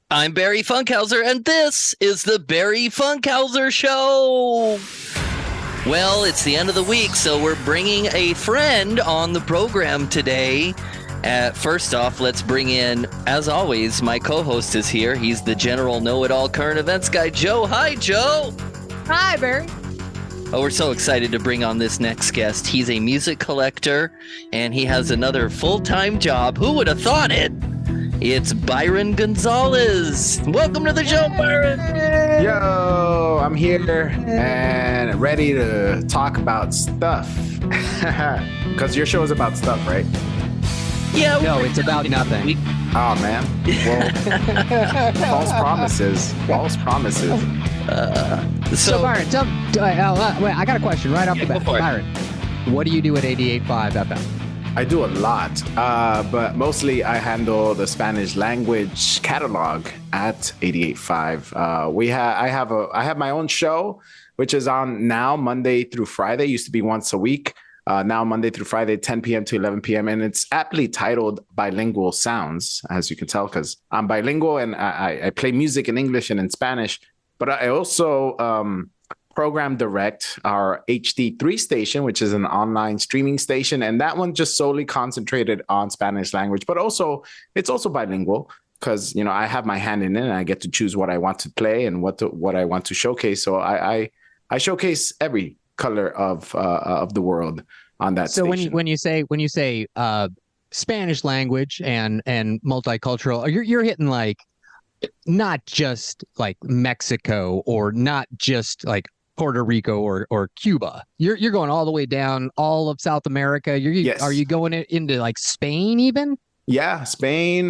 I'm Barry Funkhauser, and this is the Barry Funkhauser Show. Well, it's the end of the week, so we're bringing a friend on the program today. First off, let's bring in, as always, my co-host is here. He's the general know-it-all current events guy, Joe. Hi, Joe. Hi, Barry. Oh, we're so excited to bring on this next guest. He's a music collector, and he has another full-time job. Who would have thought it? It's Byron Gonzales. Welcome to the show, Byron. Yo, I'm here and ready to talk about stuff. Because your show is about stuff, right? Yeah. No, it's about nothing. Oh, man. Well, false promises. False promises. So Byron, wait, I got a question right off the bat. Byron, what do you do at 88.5 FM? I do a lot, but mostly I handle the Spanish language catalog at 88.5. I have my own show, which is on now Monday through Friday. Used to be once a week. Now Monday through Friday, 10 p.m. to 11 p.m. And it's aptly titled Bilingual Sounds, as you can tell, because I'm bilingual and I play music in English and in Spanish. But I also program direct our HD3 station, which is an online streaming station. And that one just solely concentrated on Spanish language, but also it's also bilingual because, you know, I have my hand in it and I get to choose what I want to play and what I want to showcase. So I showcase every color of the world on that station. So when you say Spanish language and multicultural, you're hitting like not just like Mexico or not just like Puerto Rico or Cuba. You're going all the way down all of South America. Yes. Are you going into like Spain even? Yeah, Spain.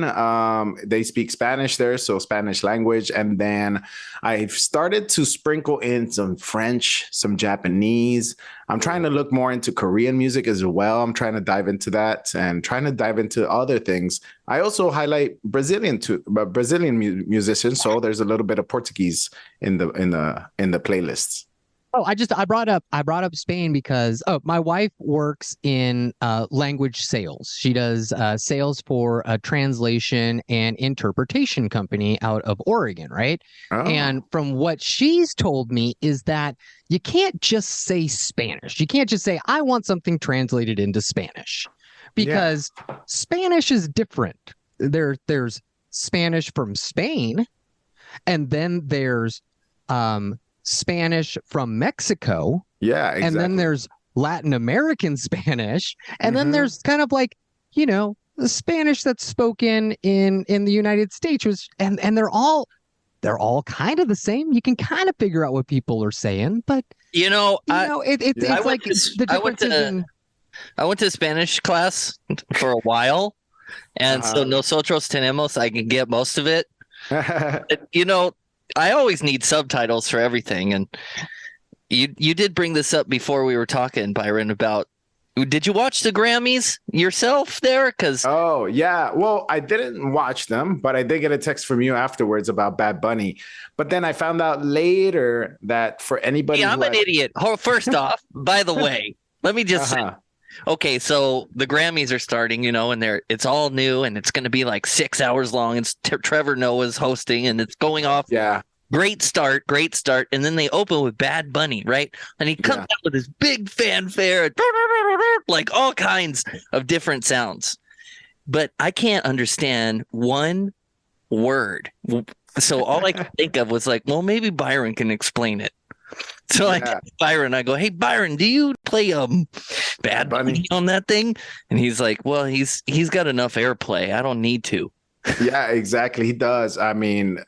They speak Spanish there, so Spanish language. And then I've started to sprinkle in some French, some Japanese. I'm trying to look more into Korean music as well. I'm trying to dive into that and trying to dive into other things. I also highlight Brazilian musicians, so there's a little bit of Portuguese in the playlists. Oh, I brought up Spain because my wife works in language sales. She does sales for a translation and interpretation company out of Oregon, right? Oh. And from what she's told me is that you can't just say Spanish. You can't just say, I want something translated into Spanish, because Spanish is different. There's Spanish from Spain, and then there's Spanish from Mexico. Yeah, exactly. And then there's Latin American Spanish. And then there's kind of like, you know, the Spanish that's spoken in the United States, and they're all kind of the same. You can kind of figure out what people are saying, but it's like the differences I went to Spanish class for a while, and so nosotros tenemos, I can get most of it. You know, I always need subtitles for everything, and you did bring this up before we were talking, Byron, about did you watch the Grammys yourself there? Oh yeah, well, I didn't watch them, but I did get a text from you afterwards about Bad Bunny. But then I found out later that for anybody, I'm an idiot. First off, by the way, let me just say. Okay, so the Grammys are starting, you know, and it's all new, and it's going to be like 6 hours long. And Trevor Noah's hosting, and it's going off. Yeah. Great start. And then they open with Bad Bunny, right? And he comes out with his big fanfare, like all kinds of different sounds. But I can't understand one word. So all I could think of was like, well, maybe Byron can explain it. So I text Byron, I go, hey, Byron, do you play Bad Bunny on that thing? And he's like, well, he's got enough airplay. I don't need to. Yeah, exactly. He does. I mean,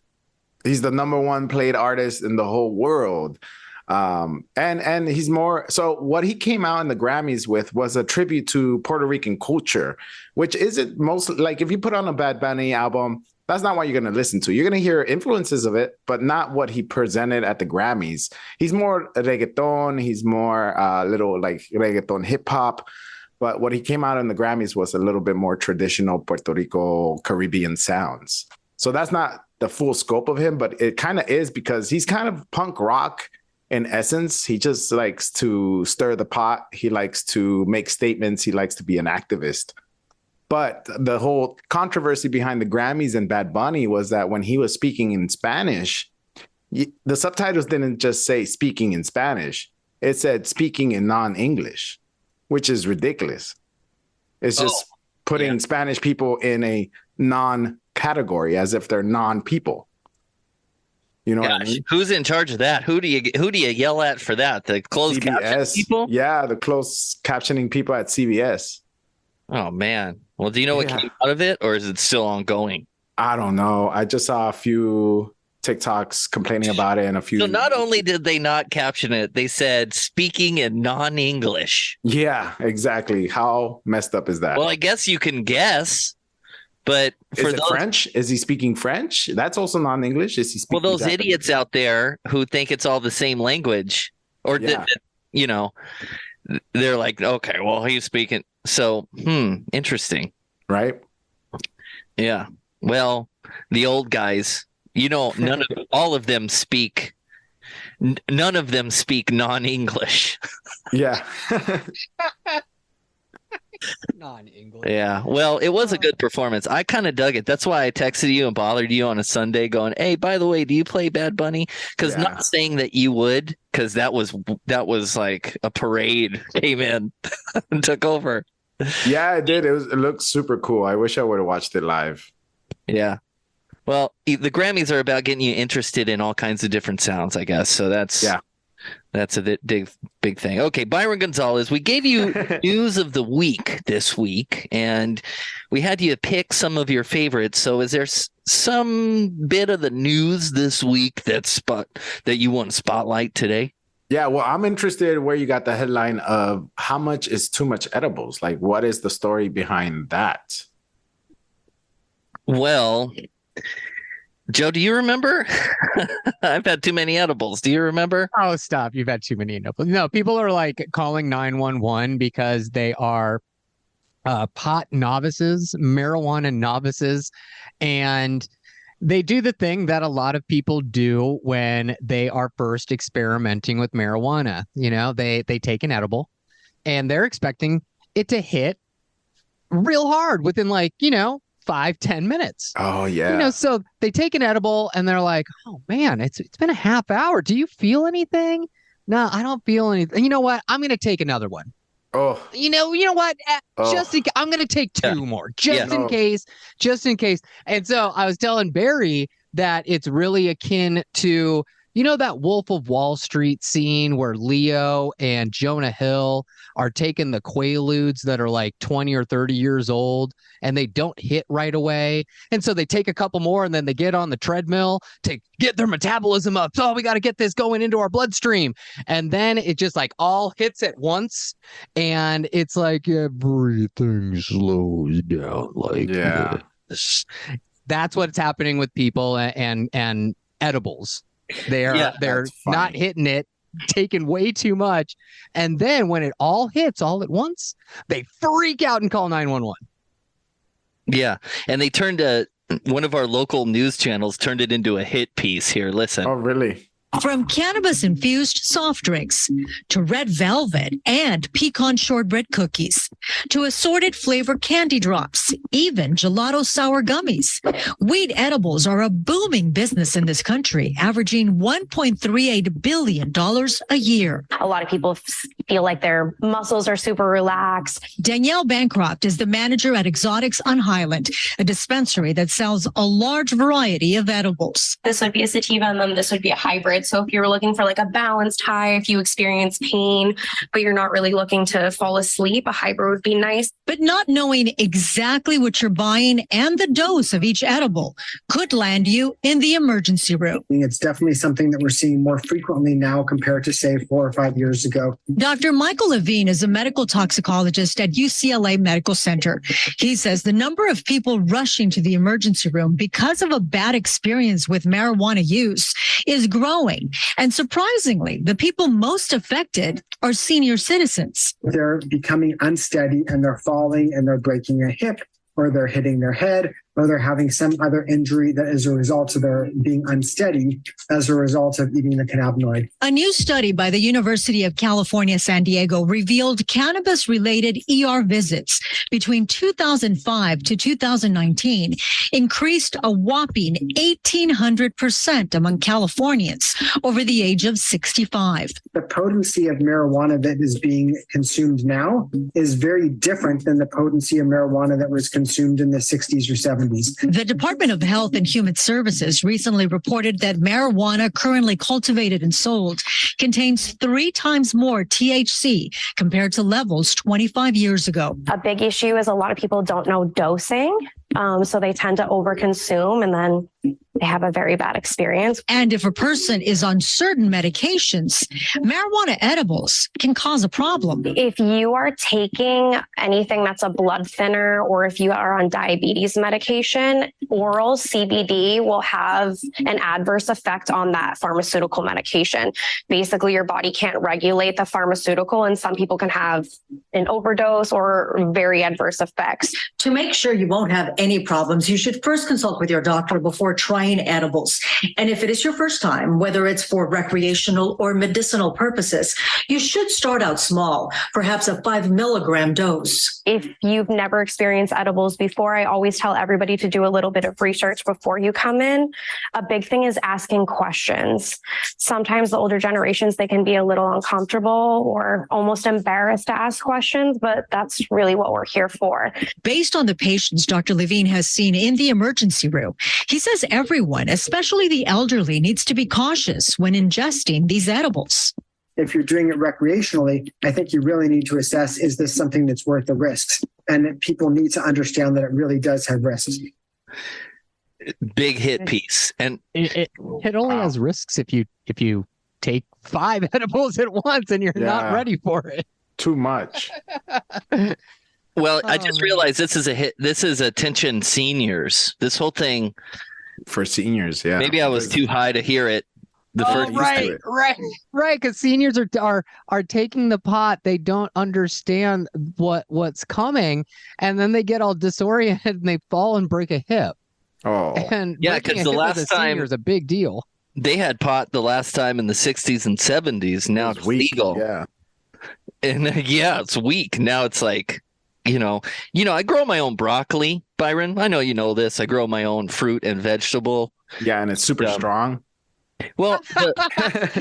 he's the number one played artist in the whole world. And he's more. So what he came out in the Grammys with was a tribute to Puerto Rican culture, which isn't most like if you put on a Bad Bunny album, that's not what you're going to listen to. You're going to hear influences of it, but not what he presented at the Grammys. He's more reggaeton. He's more little like reggaeton hip hop. But what he came out in the Grammys was a little bit more traditional Puerto Rico Caribbean sounds. So that's not the full scope of him, but it kind of is because he's kind of punk rock in essence. He just likes to stir the pot. He likes to make statements. He likes to be an activist. But the whole controversy behind the Grammys and Bad Bunny was that when he was speaking in Spanish, the subtitles didn't just say speaking in Spanish. It said speaking in non-English, which is ridiculous. It's just putting Spanish people in a non-category as if they're non-people. You know what I mean? Who's in charge of that? Who do you yell at for that? The closed caption people? Yeah, the closed captioning people at CBS. Oh man. Well, do you know what came out of it, or is it still ongoing? I don't know. I just saw a few TikToks complaining about it and a few. So not only did they not caption it, they said speaking in non-English. Yeah, exactly. How messed up is that? Well, I guess you can guess, but is it French? Is he speaking French? That's also non-English. Is he speaking? Well, those Japanese? idiots out there who think it's all the same language, or you know, they're like, okay, well, he's speaking. So, interesting, right? Yeah. Well, the old guys, all of them speak. None of them speak non-English. Yeah. Non-English. Yeah. Well, it was a good performance. I kind of dug it. That's why I texted you and bothered you on a Sunday going, hey, by the way, do you play Bad Bunny? Because not saying that you would, because that was like a parade came in and took over. Yeah, it did. It looked super cool. I wish I would have watched it live. Yeah. Well, the Grammys are about getting you interested in all kinds of different sounds, I guess. So that's a big thing. Okay, Byron Gonzales, we gave you news of the week this week, and we had you pick some of your favorites. So is there some bit of the news this week that you want to spotlight today? Yeah, well, I'm interested where you got the headline of how much is too much edibles? Like, what is the story behind that? Well, Joe, do you remember? I've had too many edibles. Do you remember? Oh, stop. You've had too many edibles. No, people are like calling 911 because they are pot novices, marijuana novices, and they do the thing that a lot of people do when they are first experimenting with marijuana. You know, they take an edible and they're expecting it to hit real hard within 5-10 minutes. Oh, yeah. So they take an edible and they're like, oh, man, it's been a half hour. Do you feel anything? No, I don't feel anything. You know what? I'm going to take another one. Oh, you know what? I'm going to take two more just in case. And so I was telling Barry that it's really akin to, that Wolf of Wall Street scene where Leo and Jonah Hill are taking the Quaaludes that are like 20 or 30 years old and they don't hit right away. And so they take a couple more and then they get on the treadmill to get their metabolism up. So we got to get this going into our bloodstream. And then it just like all hits at once. And it's like everything slows down like this. That's what's happening with people and edibles. They're not hitting it, taking way too much. And then when it all hits all at once, they freak out and call 911. Yeah. And they turned one of our local news channels turned it into a hit piece here. Listen. Oh, really? From cannabis-infused soft drinks to red velvet and pecan shortbread cookies to assorted flavor candy drops, even gelato sour gummies. Weed edibles are a booming business in this country, averaging $1.38 billion a year. A lot of people feel like their muscles are super relaxed. Danielle Bancroft is the manager at Exotics on Highland, a dispensary that sells a large variety of edibles. This would be a sativa and then this would be a hybrid. So if you're looking for like a balanced high, if you experience pain, but you're not really looking to fall asleep, a hybrid would be nice. But not knowing exactly what you're buying and the dose of each edible could land you in the emergency room. It's definitely something that we're seeing more frequently now compared to, say, 4 or 5 years ago. Dr. Michael Levine is a medical toxicologist at UCLA Medical Center. He says the number of people rushing to the emergency room because of a bad experience with marijuana use is growing. And surprisingly, the people most affected are senior citizens. They're becoming unsteady and they're falling and they're breaking a hip or they're hitting their head or they're having some other injury that is a result of their being unsteady as a result of eating the cannabinoid. A new study by the University of California, San Diego revealed cannabis-related ER visits between 2005 to 2019 increased a whopping 1,800% among Californians over the age of 65. The potency of marijuana that is being consumed now is very different than the potency of marijuana that was consumed in the 60s or 70s. The Department of Health and Human Services recently reported that marijuana currently cultivated and sold contains 3 times more THC compared to levels 25 years ago. A big issue is a lot of people don't know dosing. So they tend to overconsume and then they have a very bad experience. And if a person is on certain medications, marijuana edibles can cause a problem. If you are taking anything that's a blood thinner, or if you are on diabetes medication, oral CBD will have an adverse effect on that pharmaceutical medication. Basically, your body can't regulate the pharmaceutical, and some people can have an overdose or very adverse effects. To make sure you won't have any problems, you should first consult with your doctor before trying edibles. And if it is your first time, whether it's for recreational or medicinal purposes, you should start out small, perhaps a 5 milligram dose. If you've never experienced edibles before, I always tell everybody to do a little bit of research before you come in. A big thing is asking questions. Sometimes the older generations, they can be a little uncomfortable or almost embarrassed to ask questions, but that's really what we're here for. Based on the patients Dr. Levine has seen in the emergency room, he says everyone, especially the elderly, needs to be cautious when ingesting these edibles. If you're doing it recreationally, I think you really need to assess, is this something that's worth the risks? And people need to understand that it really does have risks. Big hit piece. And it only has risks if you take 5 edibles at once and you're not ready for it. Too much. Well, I just realized this is a hit. This is attention seniors. This whole thing for seniors. Yeah. Maybe I was too high to hear it. Right. Because seniors are taking the pot. They don't understand what's coming, and then they get all disoriented and they fall and break a hip. Oh, and yeah, because the last time is a big deal. They had pot the last time in the 60s and 70s. Now it's legal. Yeah, and it's weak. Now it's like, I grow my own broccoli, Byron. I know you know this. I grow my own fruit and vegetable. Yeah, and it's super strong. Well,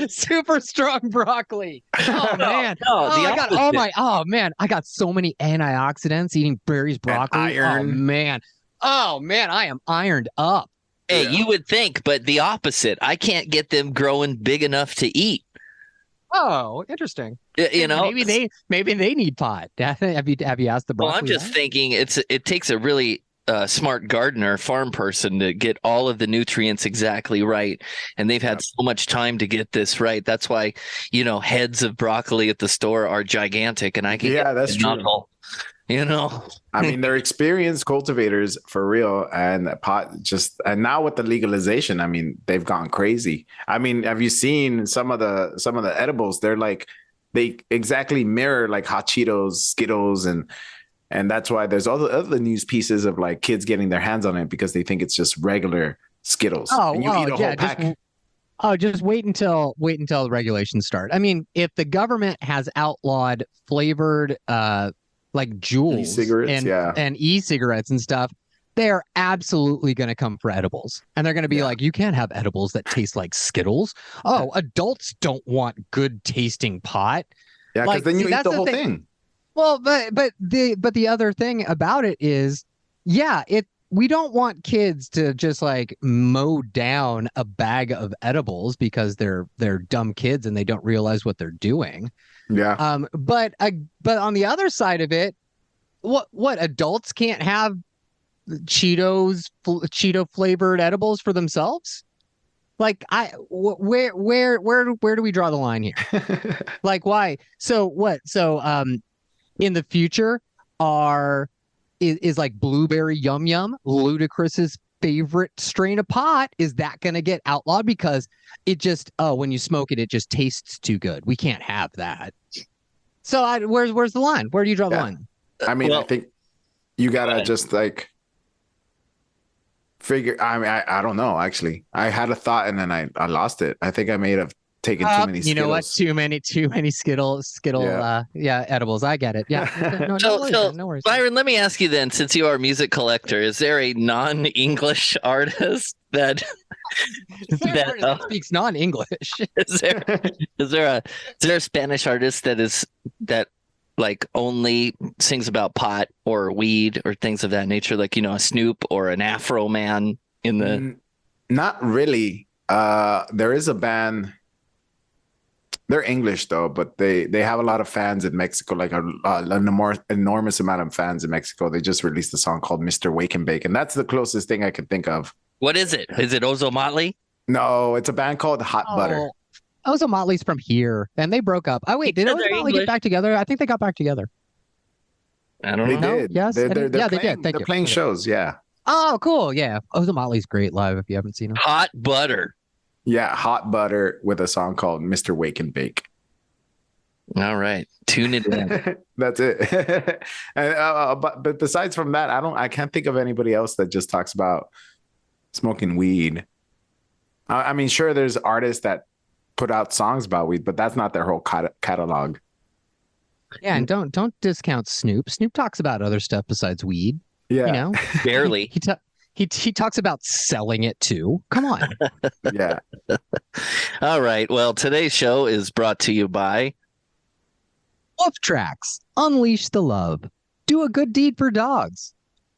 super strong broccoli. Oh man! I got so many antioxidants eating Barry's broccoli. And iron. Oh man, I am ironed up. Hey, you would think, but the opposite. I can't get them growing big enough to eat. Oh, interesting. Maybe they need pot. Have you asked the broccoli? Well, I'm just thinking it takes a really smart gardener, farm person to get all of the nutrients exactly right, and they've had so much time to get this right. That's why heads of broccoli at the store are gigantic, and I can that's true. I mean, they're experienced cultivators for real, and and now with the legalization, I mean, they've gone crazy. I mean, have you seen some of the edibles? They're like, they exactly mirror like Hot Cheetos, Skittles, and that's why there's all the other news pieces of like kids getting their hands on it because they think it's just regular Skittles. And you eat a whole pack. Just wait until the regulations start. I mean, if the government has outlawed flavored like Juuls e-cigarettes, and e-cigarettes and stuff, they're absolutely going to come for edibles. And they're going to be like, you can't have edibles that taste like Skittles. Oh, adults don't want good tasting pot. Yeah, because then you eat the whole thing. Well, but the other thing about it is, we don't want kids to just like mow down a bag of edibles because they're dumb kids and they don't realize what they're doing. Yeah. But on the other side of it, what adults can't have Cheeto flavored edibles for themselves? Like where do we draw the line here? Like why? So what? So in the future is like blueberry yum yum Ludacris's favorite strain of pot? Is that going to get outlawed because it just when you smoke it just tastes too good? We can't have that. So where's the line? Where do you draw the line? I mean, I think you gotta just like I don't know, actually. I had a thought and then I lost it. I think I may have taken too many Skittles. You know what? Too many Skittle, edibles. I get it. Yeah. No worries. No worries. Byron, let me ask you then, since you are a music collector, is there a non-English artist that speaks non-English? Is there a Spanish artist that like only sings about pot or weed or things of that nature, like, you know, a Snoop or an Afro Man in the... Not really. There is a band. They're English though, but they have a lot of fans in Mexico, like an enormous amount of fans in Mexico. They just released a song called Mr. Wake and Bake, and that's the closest thing I can think of. What is it? Is it Ozo Motley? No, it's a band called Hot Butter. Ozo Motley's from here, and they broke up. Oh wait, did Ozo Motley get back together? I think they got back together. I don't know. They did. Yes, they did. Thank they're you. playing shows. Yeah. Oh, cool. Yeah, Ozo Motley's great live. If you haven't seen him, Hot Butter. Yeah, Hot Butter with a song called Mr. Wake and Bake. All right, tune it in. That's it. But besides from that, I can't think of anybody else that just talks about smoking weed. I mean, sure, there's artists that put out songs about weed, but that's not their whole catalog. Yeah, and don't discount Snoop. Snoop talks about other stuff besides weed. Yeah, you know, barely. He talks about selling it too. Come on. Yeah. All right. Well, today's show is brought to you by Wolf Tracks. Unleash the love. Do a good deed for dogs.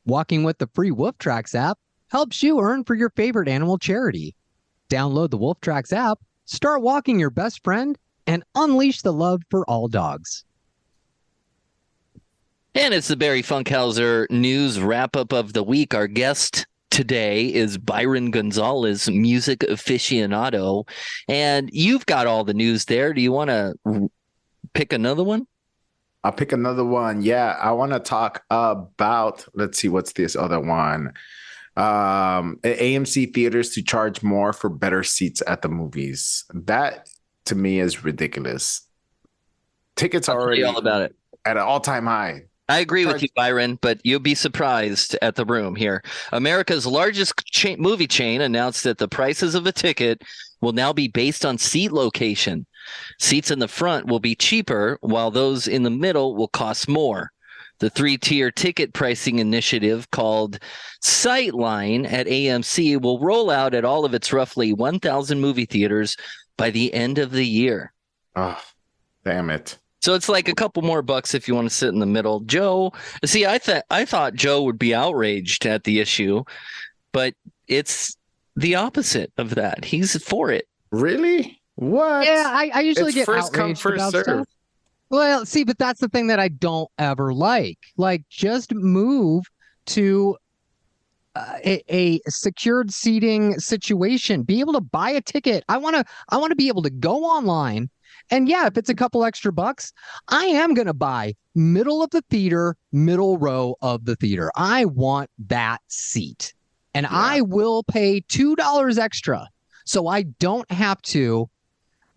Walking with the free Wolf Tracks app helps you earn for your favorite animal charity. Download the Wolf Tracks app, start walking your best friend, and unleash the love for all dogs. And it's the Barry Funkhauser news wrap-up of the week. Our guest today is Byron Gonzales, music aficionado. And you've got all the news there. Do you want to pick another one? I'll pick another one. Yeah, I want to talk about, let's see, what's this other one? AMC theaters to charge more for better seats at the movies. That, to me, is ridiculous. Tickets are already all about it at an all-time high. I agree with you, Byron, but you'll be surprised at the room here. America's largest movie chain announced that the prices of a ticket will now be based on seat location. Seats in the front will be cheaper, while those in the middle will cost more. The 3-tier ticket pricing initiative called Sightline at AMC will roll out at all of its roughly 1,000 movie theaters by the end of the year. Oh, damn it. So it's like a couple more bucks if you want to sit in the middle. Joe, see, I thought Joe would be outraged at the issue, but it's the opposite of that. He's for it. Really? What? Yeah, I usually get first come, outraged first about serve. stuff. Well, see, but that's the thing that I don't ever like. Like, just move to a secured seating situation. Be able to buy a ticket. I want to be able to go online. And yeah, if it's a couple extra bucks, I am going to buy middle of the theater, middle row of the theater. I want that seat. And I will pay $2 extra so I don't have to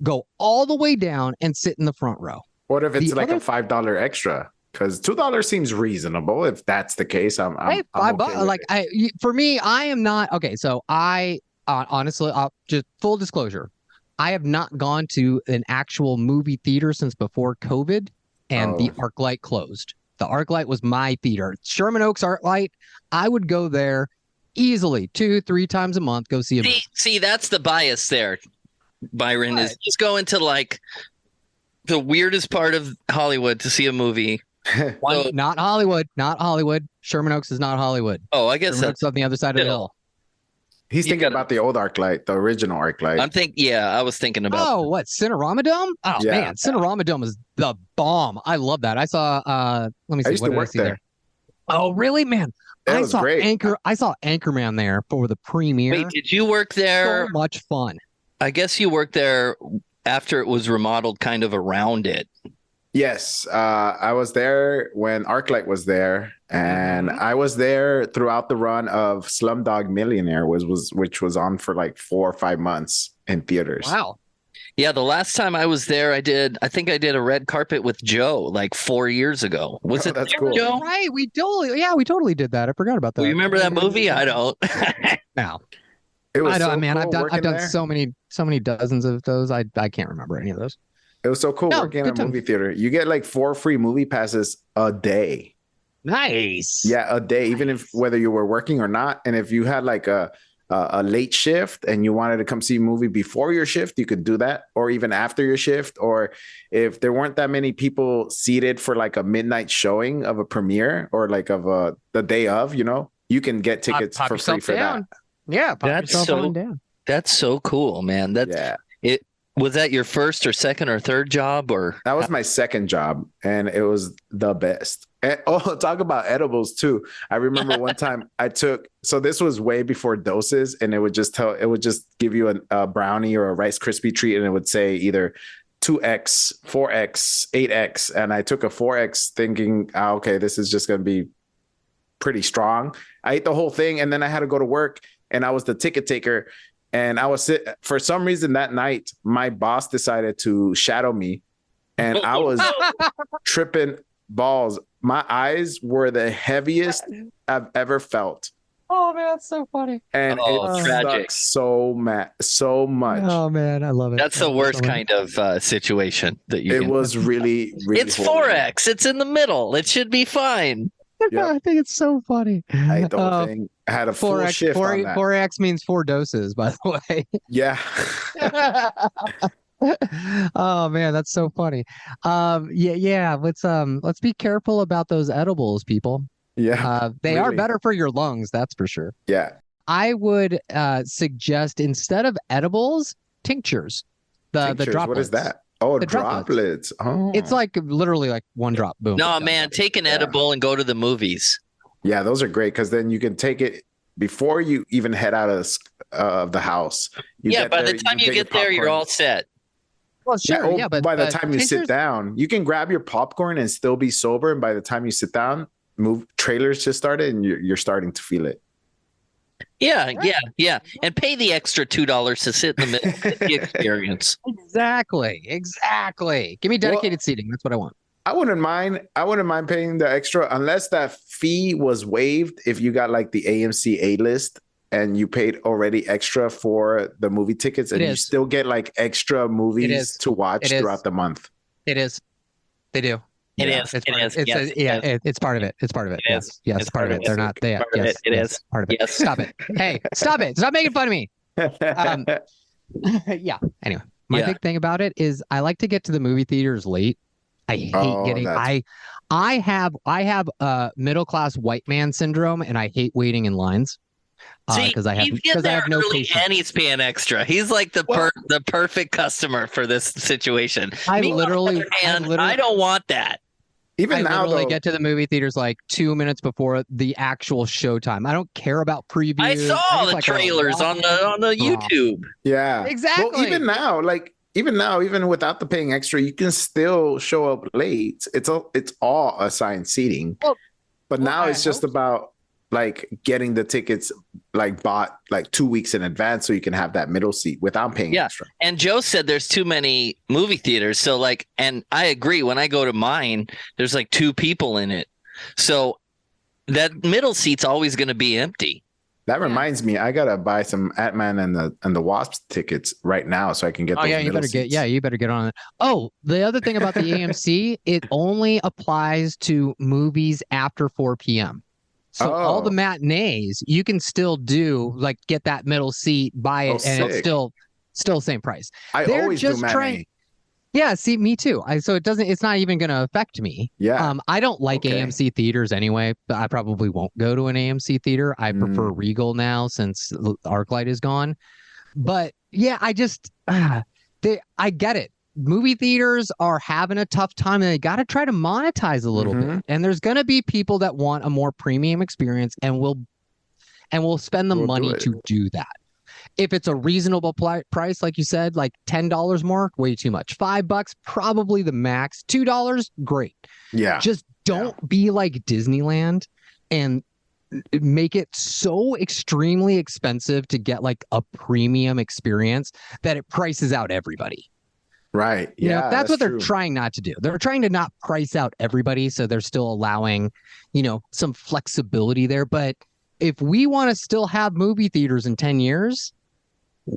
go all the way down and sit in the front row. What if it's a $5 extra? Because $2 seems reasonable. If that's the case, I'm $5. Okay for me, I am not okay. So I honestly, just full disclosure, I have not gone to an actual movie theater since before COVID, and the ArcLight closed. The ArcLight was my theater. Sherman Oaks ArcLight, I would go there easily 2-3 times a month, go see a movie. See, that's the bias there, Byron, is just going to like the weirdest part of Hollywood to see a movie. Not Hollywood. Sherman Oaks is not Hollywood. Oh, I guess Sherman Oaks is on the other side of the hill. He's thinking about the old ArcLight, the original ArcLight. I was thinking about. Oh, what, Cinerama Dome? Oh yeah. Man, Cinerama Dome is the bomb. I love that. I saw. Let me see. I used to work there. Oh, really, man? That was great. I saw Anchorman there for the premiere. Wait, did you work there? So much fun. I guess you worked there after it was remodeled, kind of around it. Yes, I was there when ArcLight was there, and I was there throughout the run of Slumdog Millionaire, which was on for like 4 or 5 months in theaters. Wow. Yeah, the last time I was there, I think I did a red carpet with Joe like 4 years ago. Was it That's there, cool. Joe? Right, we totally did that. I forgot about that. Well, you remember that movie? I don't. Now, It was I don't. so Man, cool I've done there. so many dozens of those. I can't remember any of those. It was so cool No, working at good a movie theater. You get like 4 free movie passes a day. Nice. Yeah, a day, even if whether you were working or not. And if you had like a late shift and you wanted to come see a movie before your shift, you could do that, or even after your shift. Or if there weren't that many people seated for like a midnight showing of a premiere or like of the day of, you can get tickets Pop for free yourself for down. that. Yeah, pop That's yourself so- on down. That's so cool, man. Yeah, Was that your first or second or third job, or that was my second job, and it was the best. And, talk about edibles too. I remember one time so this was way before doses, and it would just give you a brownie or a Rice Krispie treat, and it would say either 2x, 4x, 8x, and I took a 4x thinking, okay, this is just going to be pretty strong. I ate the whole thing, and then I had to go to work, and I was the ticket taker. And for some reason that night, my boss decided to shadow me, and I was tripping balls. My eyes were the heaviest I've ever felt. Oh man, that's so funny. And it tragic. sucked so much. Oh man, I love it. that's the worst kind of situation that you It can. was really, really It's horrible. 4x. It's in the middle. It should be fine. Yep. I think it's so funny. I ate the whole thing. I had a full 4x, shift on that. 4x means 4 doses, by the way. Yeah. Oh man, that's so funny. Yeah. Let's be careful about those edibles, people. Yeah. They are Really. better for your lungs, that's for sure. Yeah. I would suggest instead of edibles, tinctures. The Tinctures, droplets. what is that? Oh, The droplets. Oh. It's like literally like one drop. Boom. No, done. man, take an edible and go to the movies. Yeah, those are great because then you can take it before you even head out of the house. By the time you get there, you're all set. Well, sure. Yeah, but by the time you sit tinctures- down, you can grab your popcorn and still be sober. And by the time you sit down, trailers just started, and you're starting to feel it. Yeah, and pay the extra $2 to sit in the middle of the experience. Exactly. Give me dedicated seating. That's what I want. I wouldn't mind paying the extra unless that fee was waived if you got like the AMC A-list and you paid already extra for the movie tickets, and you still get like extra movies to watch throughout the month. It is. They do. It is. It's part of it. It's part of it. Yes, it's part of it. They're not. They. Yes, it is part of it. Yes. Stop it. Hey, stop it. Stop making fun of me. Yeah. Anyway, my big thing about it is I like to get to the movie theaters late. I hate getting. I have middle class white man syndrome, and I hate waiting in lines. Because I have no patience. And he's paying extra. He's like the perfect customer for this situation. I don't want that. Even now, literally get to the movie theaters like 2 minutes before the actual showtime. I don't care about previews. I saw the trailers on the YouTube. Yeah, exactly. Well, even without the paying extra, you can still show up late. It's all assigned seating. But now it's just about like getting the tickets like bought like 2 weeks in advance so you can have that middle seat without paying extra. And Joe said there's too many movie theaters. So like, and I agree, when I go to mine, there's like 2 people in it. So that middle seat's always going to be empty. That reminds me, I gotta buy some Ant-Man and the Wasp tickets right now so I can get. You better get on it. Oh, the other thing about the AMC, it only applies to movies after 4 p.m. So all the matinees, you can still do like get that middle seat, buy it, and it's still the same price. They're always just do matinee. Yeah, see, me too. It's not even going to affect me. Yeah. I don't like AMC theaters anyway, but I probably won't go to an AMC theater. I prefer Regal now since ArcLight is gone. But yeah, I get it. Movie theaters are having a tough time, and they got to try to monetize a little bit. And there's going to be people that want a more premium experience, and will spend the money to do that. If it's a reasonable price, like you said, like $10 more, way too much. $5, probably the max. $2, great. Yeah. Just don't be like Disneyland and make it so extremely expensive to get like a premium experience that it prices out everybody. Right. You know, Yeah, that's what they're true. trying not to do. They're trying to not price out everybody, so they're still allowing, some flexibility there. But if we want to still have movie theaters in 10 years,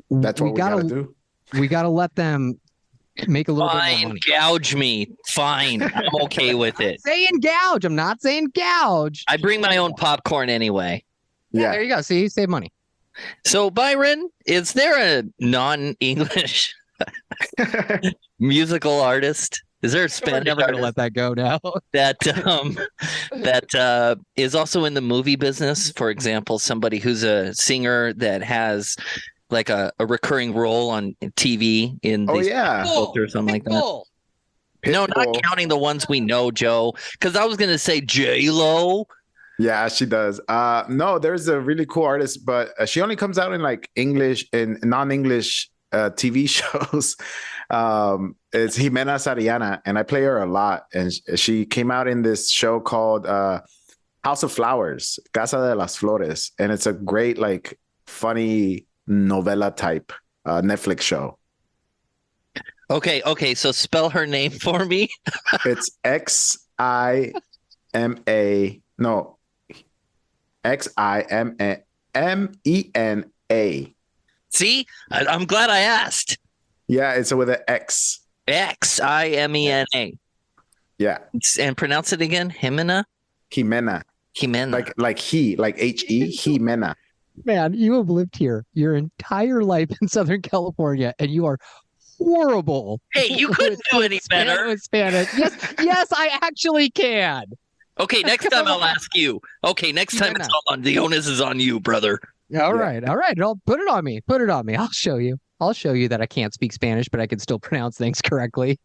That's what we gotta do. We gotta let them make a little bit more Fine, money. gouge me. Fine. I'm okay with it. Saying gouge. I'm not saying gouge. I bring my own popcorn anyway. Yeah, Yeah. there you go. See, save money. So, Byron, is there a non-English musical artist? Is there a We're Spanish never gonna artist let that go now. that is also in the movie business? For example, somebody who's a singer that has like a recurring role on TV in Oh these yeah. films or something like that. Pitbull. No, not Pitbull. counting the ones we know, Joe. Because I was gonna say J-Lo. Yeah, she does. No, there's a really cool artist, but she only comes out in like English and non-English TV shows. It's Jimena Sariana, and I play her a lot. And she came out in this show called House of Flowers, Casa de las Flores, and it's a great, like, funny novela type Netflix show. Okay. So spell her name for me. It's Ximena. No, Ximena. See, I'm glad I asked. Yeah, it's with an X. Ximena. Yeah, And pronounce it again. Jimena. Jimena. Jimena. Like HE, Jimena. Man, you have lived here your entire life in Southern California, and you are horrible. Hey, you couldn't do any better. With Spanish. Yes, I actually can. Okay, next time I'll ask you. Okay, next time it's all on the onus is on you, brother. All right. I'll put it on me. I'll show you that I can't speak Spanish, but I can still pronounce things correctly.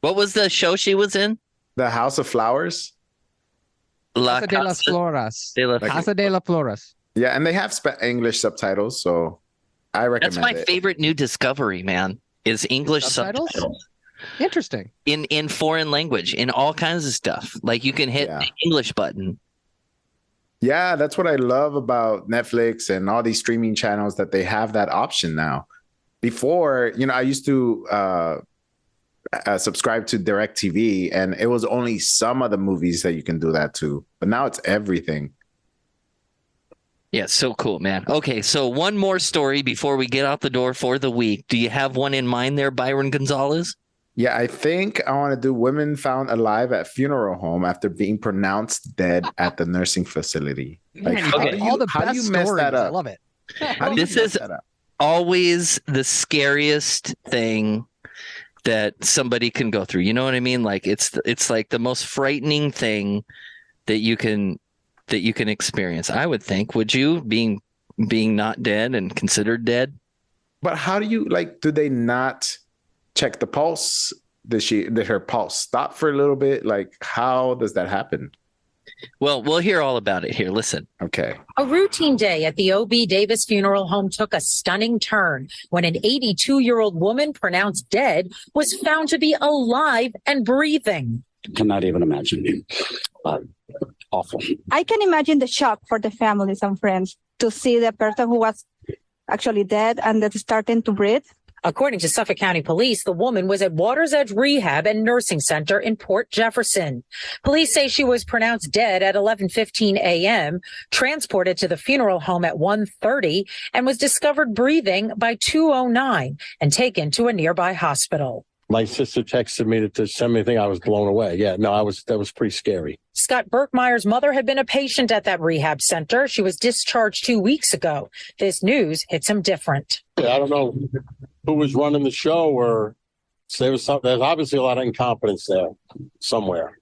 What was the show she was in? The House of Flowers. Casa de las Flores. Casa de las Flores. Yeah, and they have English subtitles, so I recommend That's my it. favorite new discovery, man, is English subtitles. Interesting. In foreign language, in all kinds of stuff. Like you can hit the English button. Yeah, that's what I love about Netflix and all these streaming channels, that they have that option now. Before, I used to subscribe to DirecTV, and it was only some of the movies that you can do that to. But now it's everything. Yeah, so cool, man. Okay, so one more story before we get out the door for the week. Do you have one in mind there, Byron Gonzales? Yeah, I think I want to do women found alive at funeral home after being pronounced dead at the nursing facility. Like, Man, how okay. do you, all the how do best you mess stories. that up? I love it. How do you This mess is that up? always the scariest thing that somebody can go through. You know what I mean? Like it's like the most frightening thing that you can experience. I would think. Would you, being not dead and considered dead? But how do you, like, do they not check the pulse? Did her pulse stop for a little bit? Like, how does that happen? Well, we'll hear all about it here. Listen. Okay. A routine day at the O.B. Davis Funeral Home took a stunning turn when an 82-year-old woman pronounced dead was found to be alive and breathing. Cannot even imagine. Awful. I can imagine the shock for the families and friends to see the person who was actually dead and that's starting to breathe. According to Suffolk County Police, the woman was at Water's Edge Rehab and Nursing Center in Port Jefferson. Police say she was pronounced dead at 11:15 a.m., transported to the funeral home at 1:30, and was discovered breathing by 2:09 and taken to a nearby hospital. My sister texted me to send me a thing. I was blown away. Yeah, no, that was pretty scary. Scott Burkmeyer's mother had been a patient at that rehab center. She was discharged 2 weeks ago. This news hits him different. Yeah, I don't know who was running the show, or there's obviously a lot of incompetence there somewhere,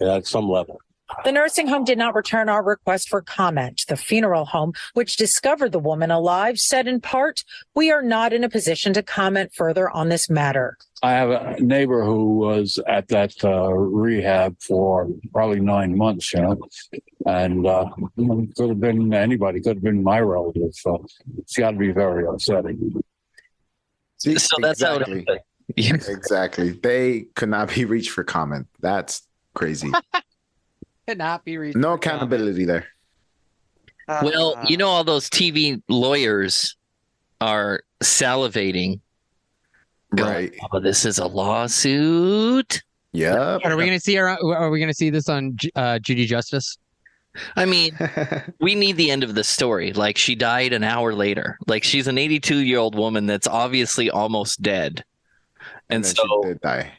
at some level. The nursing home did not return our request for comment. The funeral home, which discovered the woman alive, said in part, "We are not in a position to comment further on this matter." I have a neighbor who was at that rehab for probably 9 months, and it could have been anybody, could have been my relative. So it's got to be very upsetting. See, So that's exactly. how it Exactly. They could not be reached for comment. That's crazy. Cannot be reached. No accountability there. Well, all those TV lawyers are salivating Right. Oh, this is a lawsuit. Yep. Are we going to see this on Judy Justice? I mean, we need the end of the story. Like, she died an hour later. Like, she's an 82-year-old woman that's obviously almost dead. And then so she did die.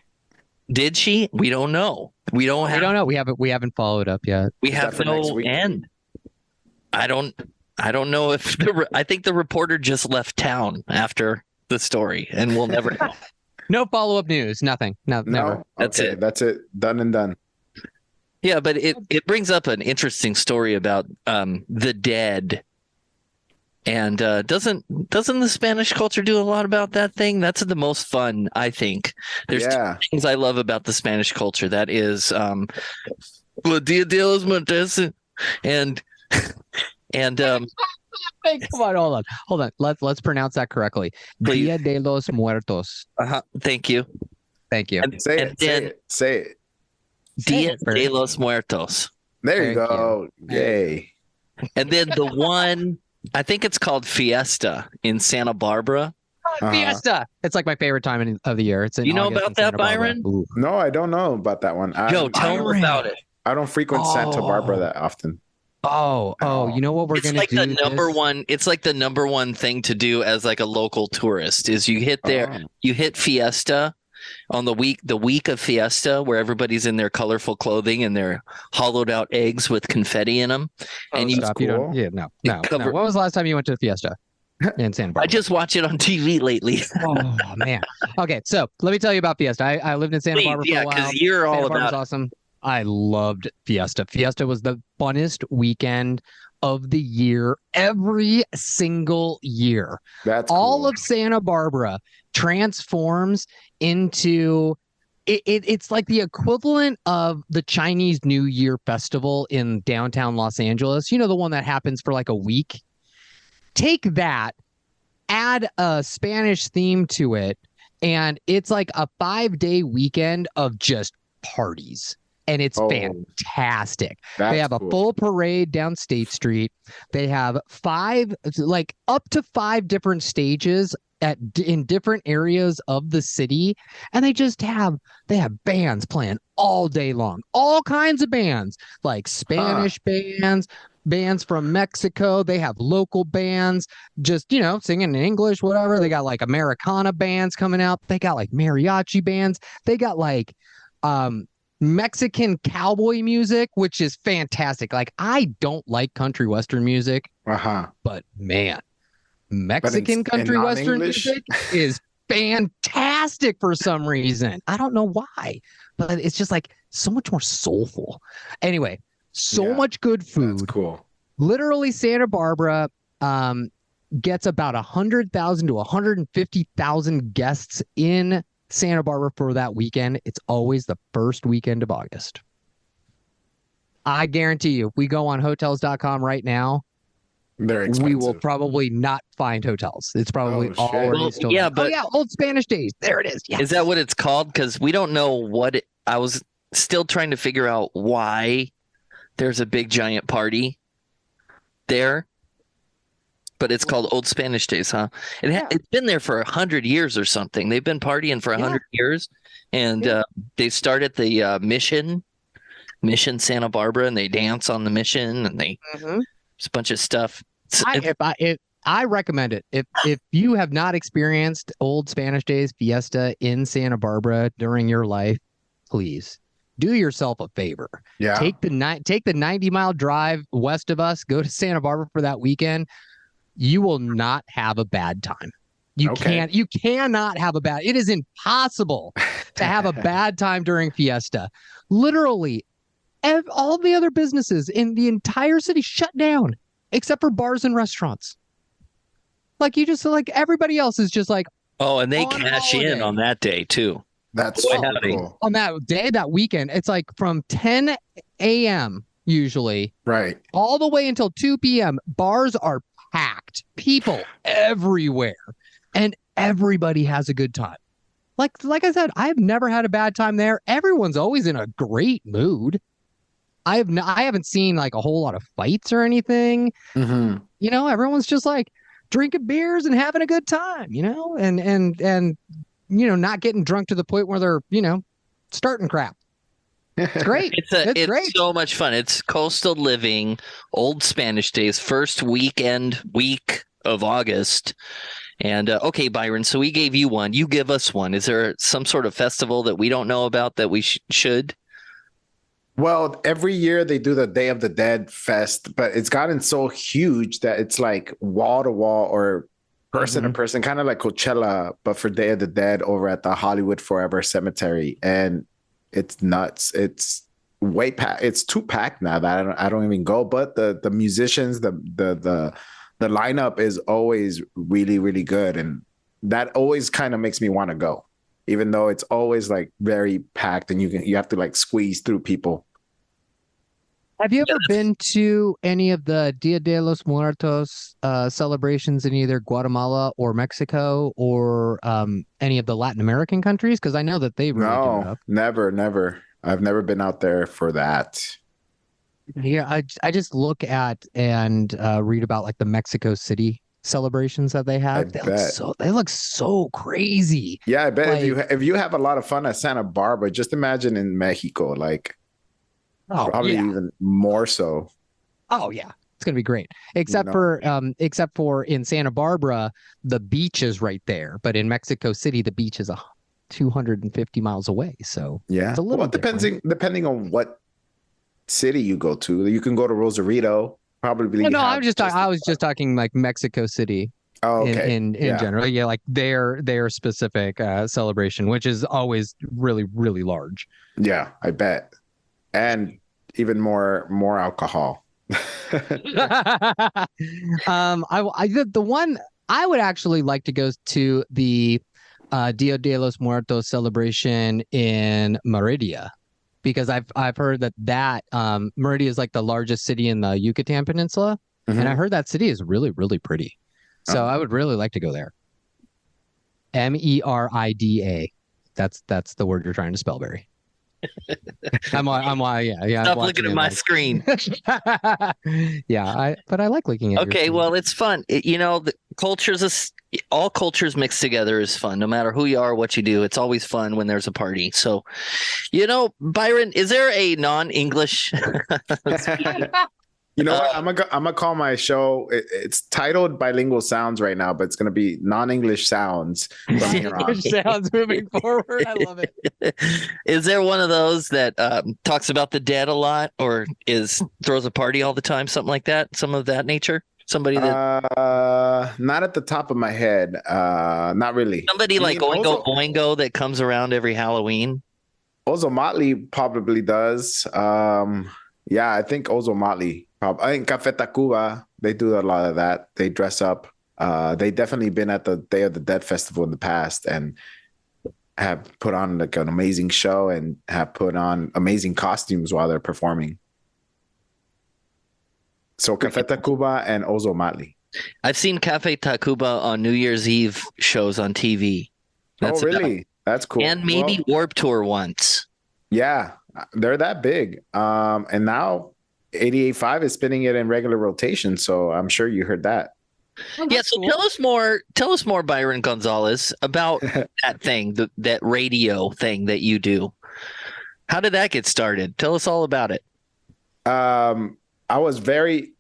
Did she? We don't know. We don't know. We haven't followed up yet. We have no end. I don't know if I think the reporter just left town after the story, and we'll never know. No follow-up news. Nothing. Never. That's it. That's it. Done and done. Yeah, but it brings up an interesting story about the dead. And doesn't the Spanish culture do a lot about that thing? That's the most fun, I think. There's two things I love about the Spanish culture. That is "Los Dia de los Muertos" and Hey, come on, hold on. Let's pronounce that correctly. Please. Dia de los Muertos. Thank you. And say it. Dia de los Muertos. There you go. Yay. And then the one, I think it's called Fiesta in Santa Barbara. Fiesta. It's like my favorite time of the year. It's in you know August about that, Byron? No, I don't know about that one. Yo, tell me about it. I don't frequent Santa Barbara that often. Oh, you know what we're going to do? It's like the number one thing to do as like a local tourist is you hit Fiesta on the week of Fiesta, where everybody's in their colorful clothing and their hollowed out eggs with confetti in them. And no. When was the last time you went to Fiesta in Santa Barbara? I just watch it on TV lately. Oh man. Okay, so let me tell you about Fiesta. I lived in Santa Barbara for a while. Because you're all about it. Awesome. I loved Fiesta. Fiesta was the funnest weekend of the year every single year. That's all cool. Of Santa Barbara transforms into it's like the equivalent of the Chinese New Year festival in downtown Los Angeles. You know, the one that happens for like a week. Take that, add a Spanish theme to it, and it's like a 5-day weekend of just parties. And it's fantastic. They have a full parade down State Street. They have up to 5 different stages in different areas of the city, and they have bands playing all day long, all kinds of bands, like Spanish bands from Mexico. They have local bands just singing in English, whatever. They got like Americana bands coming out. They got like mariachi bands. They got like Mexican cowboy music, which is fantastic. Like, I don't like country western music, but man, Mexican country western music is fantastic for some reason. I don't know why, but it's just like so much more soulful. Anyway, much good food. That's cool. Literally, Santa Barbara gets about 100,000 to 150,000 guests in Santa Barbara for that weekend. It's always the first weekend of August. I guarantee you, if we go on hotels.com right now, we will probably not find hotels. It's probably already still. Yeah, but Old Spanish Days. There it is. Yes. Is that what it's called? Because we don't know I was still trying to figure out why there's a big giant party there. But it's called Old Spanish Days, huh? It's been there for 100 years or something. They've been partying for 100 years, and they start at the Mission Santa Barbara, and they dance on the Mission, and it's a bunch of stuff. I recommend it. If you have not experienced Old Spanish Days Fiesta in Santa Barbara during your life, please do yourself a favor. Yeah, take the 90-mile drive west of us. Go to Santa Barbara for that weekend. You will not have a bad time. You cannot have a bad. It is impossible to have a bad time during Fiesta. Literally, all the other businesses in the entire city shut down except for bars and restaurants. Like everybody else is just like. Oh, and they cash in on that day too. That's so cool. On that day, that weekend, it's like from 10 a.m. usually, right, all the way until 2 p.m. Bars are packed, people everywhere, and everybody has a good time. Like I said, I've never had a bad time there. Everyone's always in a great mood. I haven't seen like a whole lot of fights or anything. Everyone's just like drinking beers and having a good time. And not getting drunk to the point where they're, starting crap. It's great. It's great. so much fun. It's coastal living, old Spanish days, first week of August. And okay, Byron, so we gave you one. You give us one. Is there some sort of festival that we don't know about that we should? Well, every year they do the Day of the Dead Fest, but it's gotten so huge that it's like wall to wall or person to person, kind of like Coachella, but for Day of the Dead over at the Hollywood Forever Cemetery. And it's nuts. It's way packed. It's too packed now that I don't even go. But the musicians, the lineup is always really, really good, and that always kind of makes me want to go, even though it's always like very packed, and you have to like squeeze through people. Have you ever been to any of the Dia de los Muertos celebrations in either Guatemala or Mexico or any of the Latin American countries? Because I know that they really do it up. Never. I've never been out there for that. Yeah, I just look at and read about like the Mexico City celebrations that they have. They look so crazy. Yeah, I bet like, if you have a lot of fun at Santa Barbara, just imagine in Mexico, like probably even more so. Oh yeah, it's gonna be great. Except for in Santa Barbara, the beach is right there, but in Mexico City, the beach is 250 miles away. So yeah, it's a little depending on what city you go to. You can go to Rosarito. Probably. No, I was just talking like Mexico City. Oh, okay. In general, yeah, like their specific celebration, which is always really, really large. Yeah, I bet, and even more alcohol. The one I would actually like to go to the Dia de los Muertos celebration in Mérida, because I've heard that Mérida is like the largest city in the Yucatan Peninsula, and I heard that city is really, really pretty. So I would really like to go there. Merida. That's the word you're trying to spell, Barry. I'm Stop looking at my screen. But I like looking at. Okay, well, it's fun. The cultures, all cultures mixed together is fun. No matter who you are, what you do, it's always fun when there's a party. So, Byron, is there a non-English? You know what? I'm gonna call my show. It's titled Bilingual Sounds right now, but it's gonna be non-English sounds from here on. Sounds moving forward. I love it. Is there one of those that talks about the dead a lot, or throws a party all the time, something like that, some of that nature? Somebody that not at the top of my head. Not really. Somebody like Oingo Boingo that comes around every Halloween. Ozo Motley probably does. Yeah, I think Ozo Motley. I think Café Tacuba, they do a lot of that. They dress up. They definitely been at the Day of the Dead festival in the past and have put on like an amazing show and have put on amazing costumes while they're performing. So Café Tacuba and Ozo Motley. I've seen Café Tacuba on New Year's Eve shows on TV. Really? That's cool. And maybe Warped Tour once. Yeah, they're that big. And now 88.5 is spinning it in regular rotation, so I'm sure you heard that. Yeah, so cool. Tell us more, Byron Gonzales, about that thing, that radio thing that you do. How did that get started? Tell us all about it. I was very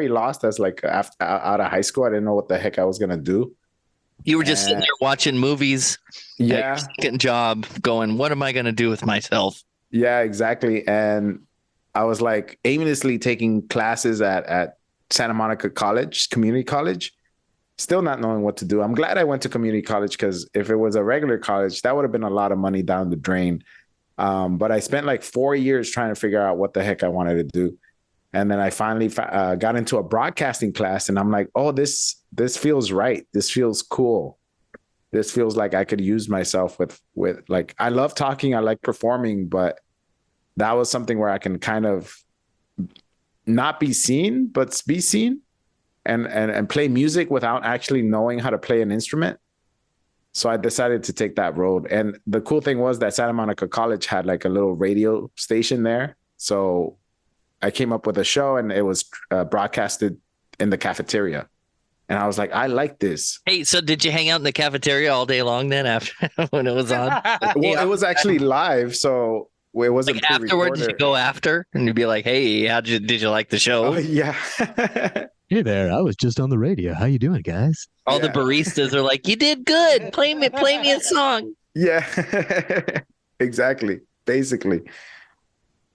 lost as like out of high school. I didn't know what the heck I was gonna do. You were just sitting there watching movies. Yeah. Second job going, what am I gonna do with myself? Yeah, exactly. And I was like aimlessly taking classes at Santa Monica College, community college, still not knowing what to do. I'm glad I went to community college, because if it was a regular college, that would have been a lot of money down the drain. But I spent like 4 years trying to figure out what the heck I wanted to do. And then I finally got into a broadcasting class, and I'm like, oh, this feels right. This feels cool. This feels like I could use myself with like, I love talking. I like performing, but that was something where I can kind of not be seen, but be seen and play music without actually knowing how to play an instrument. So I decided to take that road. And the cool thing was that Santa Monica College had like a little radio station there. So I came up with a show, and it was broadcasted in the cafeteria. And I was like, I like this. Hey, so did you hang out in the cafeteria all day long then after when it was on? Well, it was actually live, so it wasn't like afterward. Did you go after and you'd be like, "Hey, did you like the show?" Oh yeah. Hey there, I was just on the radio. How you doing, guys? All the baristas are like, "You did good. Play me a song." Yeah, exactly. Basically,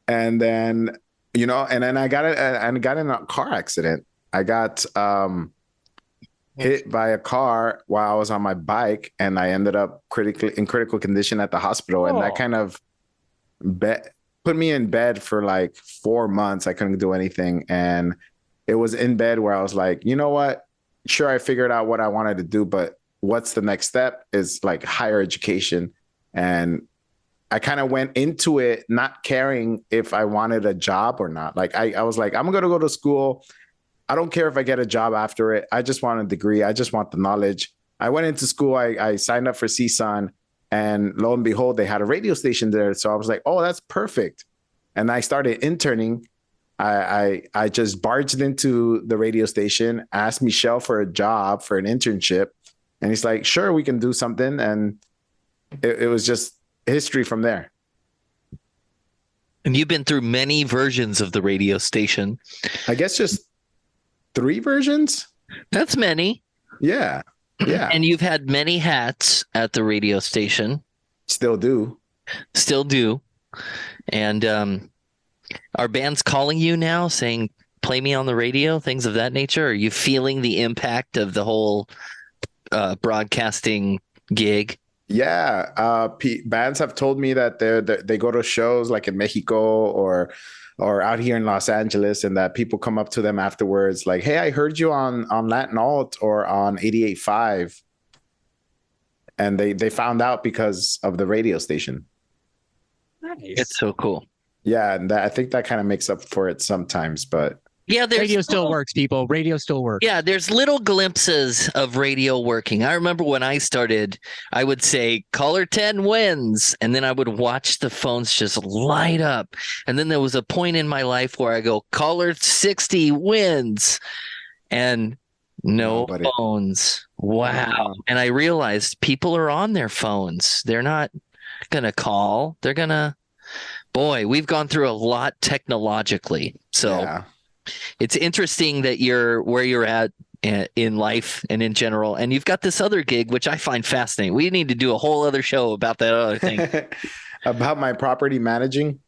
and then I got in a car accident. I got hit by a car while I was on my bike, and I ended up in critical condition at the hospital, and that kind of put me in bed for like 4 months. I couldn't do anything, and it was in bed where I was like, you know what? Sure, I figured out what I wanted to do, but what's the next step is like higher education. And I kind of went into it not caring if I wanted a job or not. Like I was like, I'm going to go to school. I don't care if I get a job after it. I just want a degree. I just want the knowledge. I went into school. I signed up for CSUN, and lo and behold, they had a radio station there. So I was like, oh, that's perfect. And I started interning. I just barged into the radio station, asked Michelle for a job, for an internship. And he's like, sure, we can do something. And it was just history from there. And you've been through many versions of the radio station. I guess just 3 versions. That's many. Yeah. Yeah. And you've had many hats at the radio station. Still do. And are bands calling you now saying, play me on the radio, things of that nature? Are you feeling the impact of the whole broadcasting gig? Yeah. Bands have told me that they go to shows like in Mexico or out here in Los Angeles, and that people come up to them afterwards like, hey, I heard you on Latin Alt or on 88.5. And they found out because of the radio station. Nice. It's so cool. Yeah, and I think that kind of makes up for it sometimes, but yeah, radio still works, people. Radio still works. Yeah, there's little glimpses of radio working. I remember when I started, I would say caller 10 wins, and then I would watch the phones just light up. And then there was a point in my life where I go caller 60 wins, and nobody. Phones. Wow. And I realized people are on their phones. They're not gonna call. They're gonna. Boy, we've gone through a lot technologically. So. Yeah. It's interesting that you're where you're at in life and in general. And you've got this other gig, which I find fascinating. We need to do a whole other show about that other thing. About my property managing?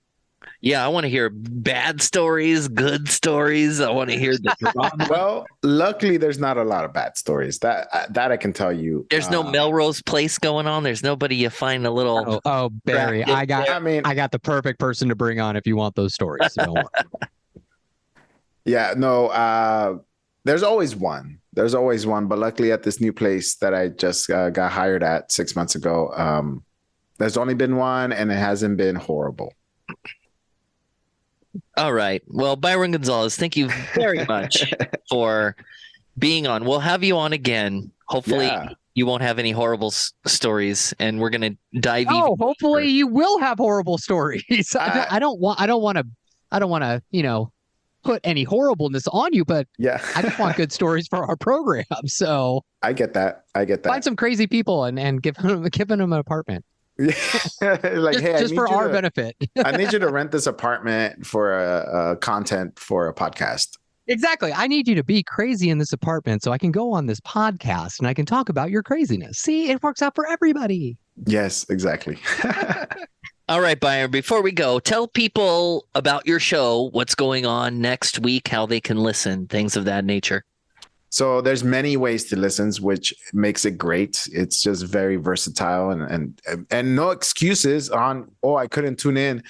Yeah, I want to hear bad stories, good stories. I want to hear the drama. Well, luckily, there's not a lot of bad stories. That I can tell you. There's no Melrose Place going on. There's nobody you find a little. Oh, Barry, I got the perfect person to bring on if you want those stories. So don't worry. Yeah, no, there's always one. But luckily at this new place that I just got hired at 6 months ago, there's only been one, and it hasn't been horrible. All right. Well, Byron Gonzales, thank you very much for being on. We'll have you on again. Hopefully you won't have any horrible stories, and we're going to dive even deeper. Hopefully you will have horrible stories. I don't want to, put any horribleness on you, but I just want good stories for our program. So I get that. Find some crazy people and give them an apartment. Like, just for our benefit. I need you to rent this apartment for content for a podcast. Exactly. I need you to be crazy in this apartment so I can go on this podcast and I can talk about your craziness. See, it works out for everybody. Yes, exactly. All right, Byron, before we go, tell people about your show, what's going on next week, how they can listen, things of that nature. So there's many ways to listen, which makes it great. It's just very versatile and no excuses on, I couldn't tune in.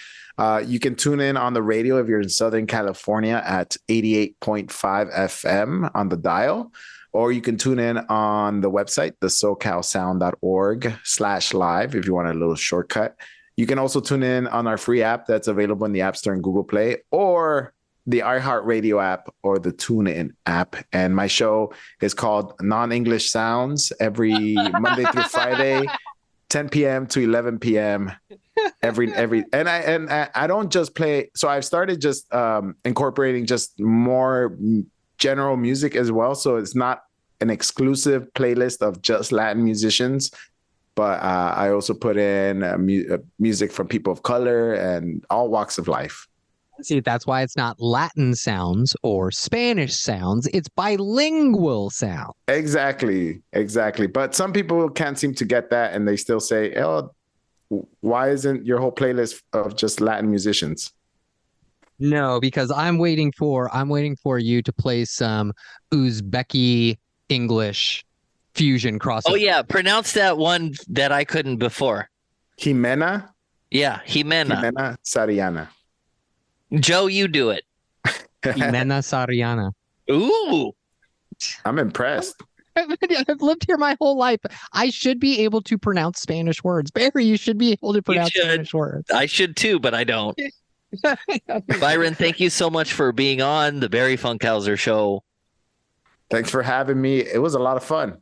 You can tune in on the radio if you're in Southern California at 88.5 FM on the dial, or you can tune in on the website, the socalsound.org/live if you want a little shortcut. You can also tune in on our free app that's available in the App Store and Google Play, or the iHeartRadio app or the TuneIn app. And my show is called Non-English Sounds every Monday through Friday, 10 p.m. to 11 p.m. And I don't just play. So I've started just incorporating just more general music as well. So it's not an exclusive playlist of just Latin musicians, but I also put in music from people of color and all walks of life. See, that's why it's not Latin sounds or Spanish sounds. It's bilingual sound. Exactly. But some people can't seem to get that, and they still say, "Oh, why isn't your whole playlist of just Latin musicians?" No, because I'm waiting for you to play some Uzbeki English fusion crossover. Oh yeah, pronounce that one that I couldn't before. Jimena? Yeah, Jimena. Jimena Sariana. Joe, you do it. Jimena Sariana. Ooh. I'm impressed. I've lived here my whole life. I should be able to pronounce Spanish words. Barry, you should be able to pronounce Spanish words. I should too, but I don't. Byron, thank you so much for being on the Barry Funkhauser Show. Thanks for having me. It was a lot of fun.